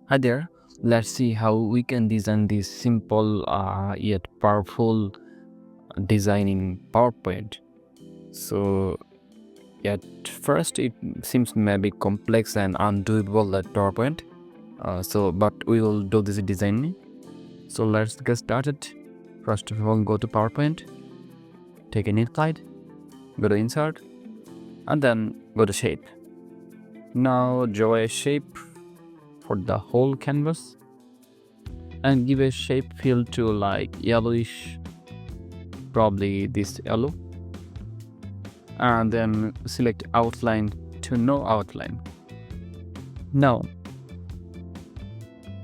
Hi there. Let's see how we can design this simple yet powerful design in PowerPoint. So at first it seems maybe complex and undoable at PowerPoint. But we will do this design. So let's get started. First of all, go to PowerPoint, take an inside, go to insert, and then go to shape. Now draw a shape for the whole canvas and give a shape fill to like yellowish, probably this yellow, and then select outline to no outline. Now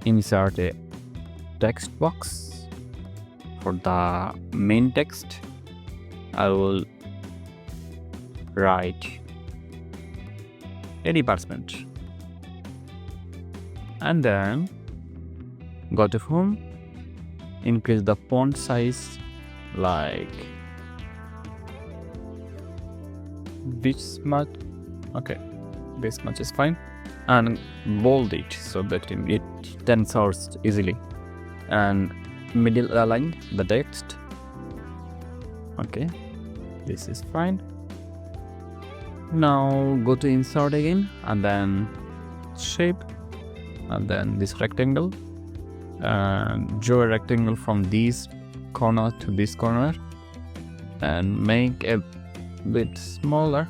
insert a text box. For the main text I will write 80%, and then go to home, increase the font size like this much. Okay, this much is fine, and bold it so that it stands out easily, and middle align the text. Okay, this is fine. Now go to insert again, and then shape, and then this rectangle, and draw a rectangle from this corner to this corner and make a bit smaller,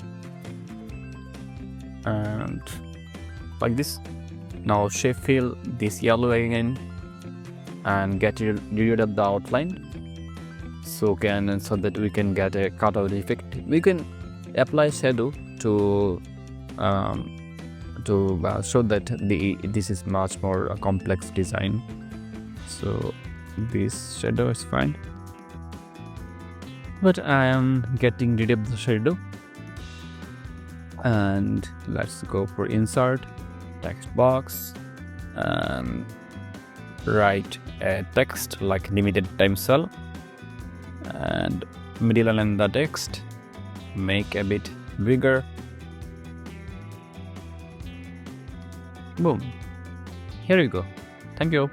and like this. Now shape fill this yellow again and get rid of the outline so that we can get a cutout effect. We can apply shadow to show that this is much more complex design. So this shadow is fine, but I am getting rid of the shadow. And let's go for insert, text box, and write a text like limited time cell, and middle align the text, make a bit bigger. Boom, here you go. Thank you.